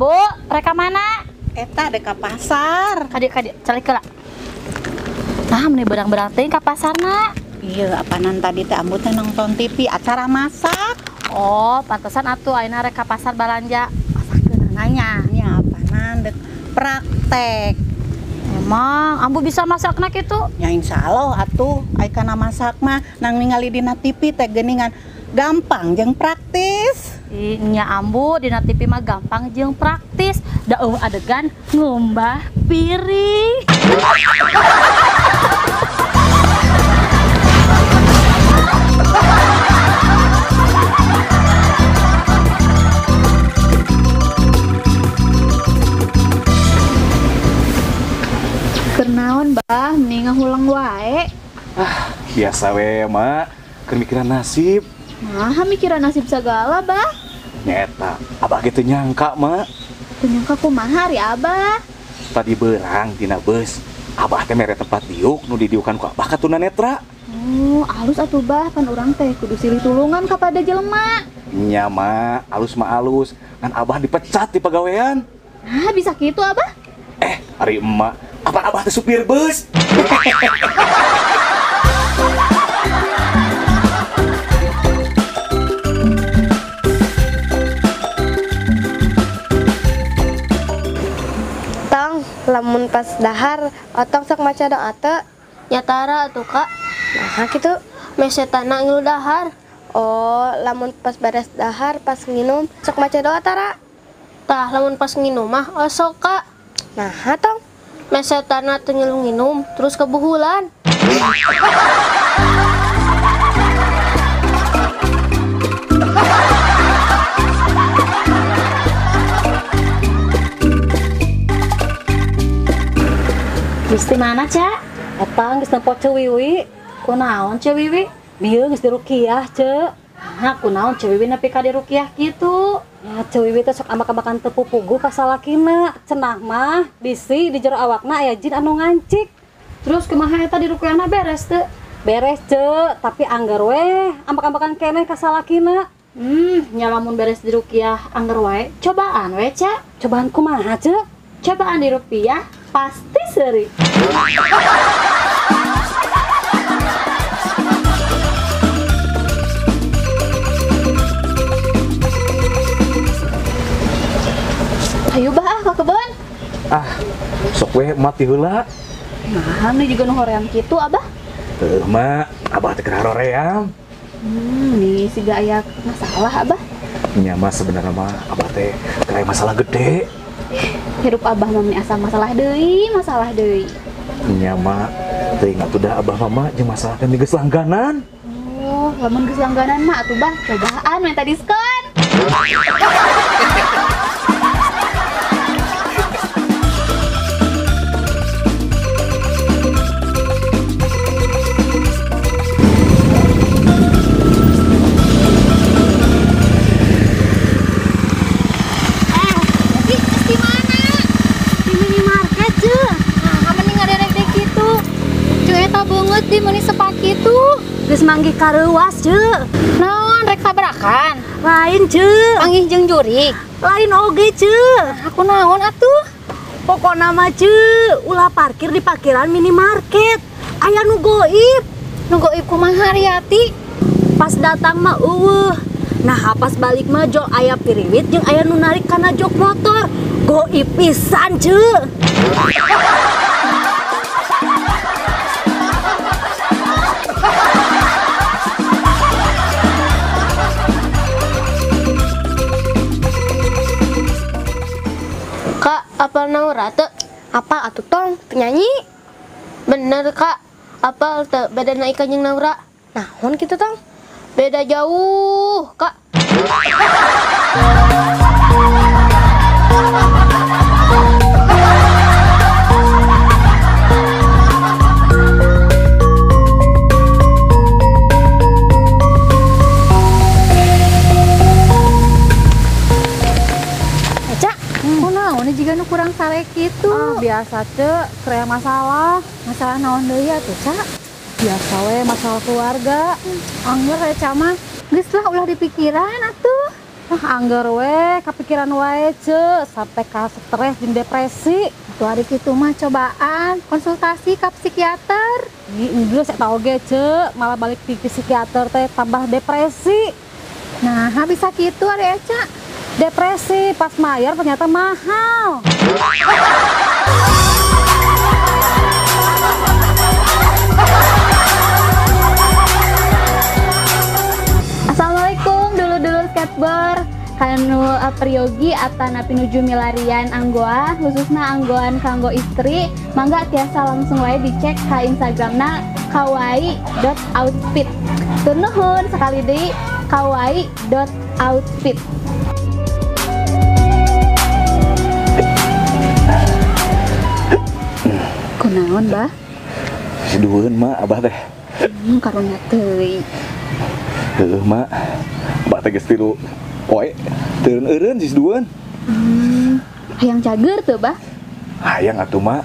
Ambo, reka mana? Eta dek ka pasar. Kadik calik lah. Nah, meni berang-berang teh ka pasarna. Iya, apanan tadi teh ambu teh nonton TV acara masak. Oh, pantesan atuh ayeuna rek ka pasar balanja. Masakeun nanya. Nya apanan dek praktek. Emang ambu bisa masakna kitu? Ya insyaallah atuh ai kana masak mah nang ningali dina TV teh geuningan gampang jeung praktis. Nya ambu dina TV mah gampang jeung praktis. Da adegan ngumbah piring. Kernaon bah, mending ngahulang wae. Biasa we mak, keur mikiran nasib. Nah, mikiran nasib segala bah. Nyeta, abah gitu nyangka mak. Penyangka kumaha hari abah. Tadi berang dina bus, abah teh mere tempat diuk nu didiukan ku abah ka tunanetra. Oh, alus atuh bah, pan urang teh kudu silih tulungan kapada jelema. Nya mak, alus mah alus, kan abah dipecat di pagawean. Nah, bisa gitu abah? Hari emak, apa abah teh supir bus? Tong, lamun pas dahar, otong sok maca doa teu. Ya tara atuh kak, Nah, kitu. mesetana ngilu dahar. Oh, lamun pas beres dahar, pas nginum, sok maca doa tara. Tah lamun pas nginum mah osok kak. Nah, tong. Mesetana teu ngilu nginum terus kebuhulan. Geus di mana, Ca? Eta geus nempo Cewiwi. Kunaon Ce Wiwi? Bieu geus dirukiah, Ce. Nah, kunaon Ce Wiwi nepi ka dirukiah kitu? Ya Cewiwi teh sok amak-amakan teu pupuguh ka salakina. Cenah mah bisi di jero awakna aya jin anu ngancik. Terus kumaha eta dirukiahna beres teu? Beres, Ce, tapi anggar we amak-amakan keneh ka salakina. Nya lamun beres dirukiah angger wae, cobaan we, Ca. Cobaan kumaha, Ce? Cobaan dirupiah pasti seuri. Ayo bah, ke kebon. Sok we mati heula. Nah, ini juga nu hoream kitu abah. Teu mak, abah teh keur hoream. Nih siga aya masalah abah. Nya mah sebenarnya mah abah teh keur aya masalah gede. Hirup abah mah asa masalah deui. Nya mah teuing atuh da abah mama jeung masalah teh geus langganan. Oh, lamun geus langganan mah atuh bah, cobaan minta diskon. Di meni sepak itu Geus manggih kareuwas, Ce. naon rek tabrakan Lain, Ce. panggih jeung jurig. Lain oge, Ce. Aku naon atuh? Pokokna mah, Ce, ulah parkir di parkiran minimarket. Aya nu goib. Nunggu ibu kumaha Riyati? Pas datang mah eueuh. Nah, pas balik mah jol aya piriwit jeung aya nu narik kana jok motor. Goib pisan, Ce. Kak, apal naura teu? Apa atuh tong? Penyanyi? Bener kak, apal teu bedana ikan jeung naura? Nahon kitu tong? Beda jauh kak. Kunaon jika nu kurang sare kitu? Biasa, Ce, krea masalah naon deui atuh, Ca? Biasa we masalah keluarga. Angger ya Ca mah. Geus lah ulah dipikiran atuh. Angger we, kepikiran wae ce, sampai ka stres dan depresi. Tuh hari itu mah cobaan konsultasi ke psikiater. Di Inggris saya tahu ge ce, malah balik ke psikiater teh tambah depresi. Nah, bisa gitu ada Eca. Depresi pas bayar ternyata mahal. Assalamualaikum dulur-dulur skateboard. Kanu apriogi atana pinuju milarian anggoa khususna anggoan kanggo istri mangga tiasa langsung wae dicek ka Instagramna kawaii.outfit. Tur nuhun sekali deui kawaii.outfit. Kunaon bah? Sidueun mah abah teh. Karunya teuing. Heuh mak. Abah teh geus tilu poe. Teureun eureun sidueun. Hayang cager tuh bah. Hayang atuh mak.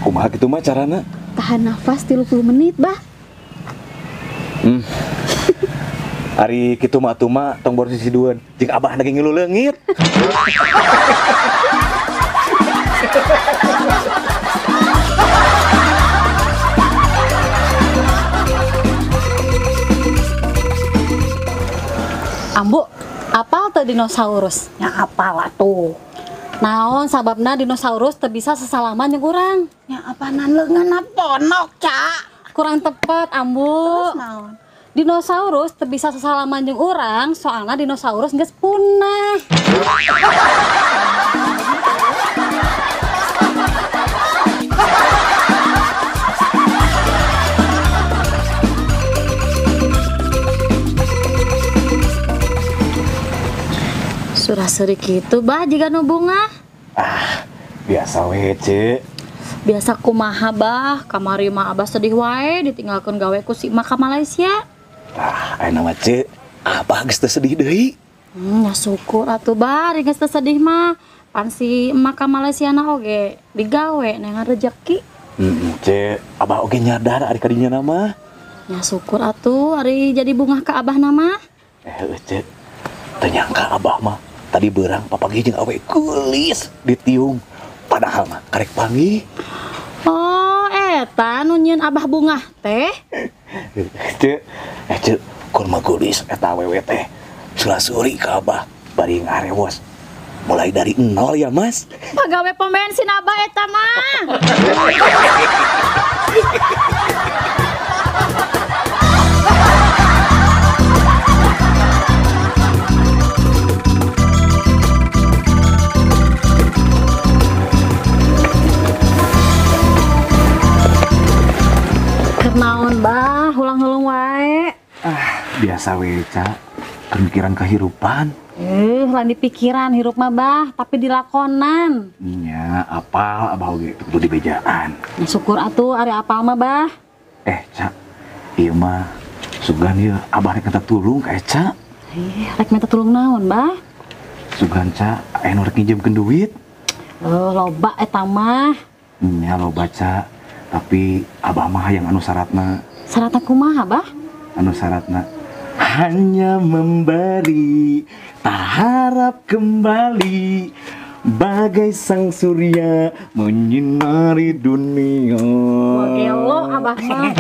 Kumaha kitu mah carana? Tahan nafas 30 menit bah. Ari kitu mah atuh mak tong bor sidueun. Jeung abah lagi ngilu leungit. Ambu, apal teu dinosaurus? Ya apal atuh. Naon sababna dinosaurus teu bisa sesalaman jeung urang? Ya apanan leungeunna ponok, Cak. Kurang tepat, Ambu. Terus naon? Dinosaurus teu bisa sesalaman jeung urang, soalna dinosaurus geus punah. Surah seurik kitu bah jiga nu bunga. Biasa we, Ce. Biasa kumaha bah, kamari mah abah sedih wae ditinggalkeun gawe ku si Mak ka Malaysia. Ayeuna mah Ce, abah geus teu sedih deui. Ya syukur atuh bah, geus teu sedih mah. Pan si Mak ka Malaysia na oge digawe nengan rejeki. Ce, abah oge nyadar ari kadinya mah. Ya syukur atuh ari jadi bunga ka abah nama. Ce, teu nyangka abah mah tadi beurang papagi jeung awe geulis ditiung. Padahal mah karek panggih. Oh, eta nu nyieun abah bunga teh. Ce, kur mah geulis eta awewe teh. Sulasuri ka abah bari ngarewos. Mulai dari nol ya, Mas. Pagawe pom bensin abah eta mah. Naon bah, ulang-ulang wae. Biasa we, Ca. Pemikiran kehirupan. Lain di pikiran hirup mah bah, tapi di lakonan. Nya, apal abah oge kudu di bejaan. Ya syukur atuh ari apal mah bah. Ca, ieu mah sugan ieu abah rek minta tulung ka Ca. Rek minta tulung naon bah? Sugan Ca, aya nu rek ngijemkeun duit. Loba eta mah. Nya loba Ca. Tapi abah mah yang anu syaratna. Syaratna kumaha bah? Anu syaratna hanya memberi, tak harap kembali, bagai sang surya menyinari dunia. Wah gelo abah mah.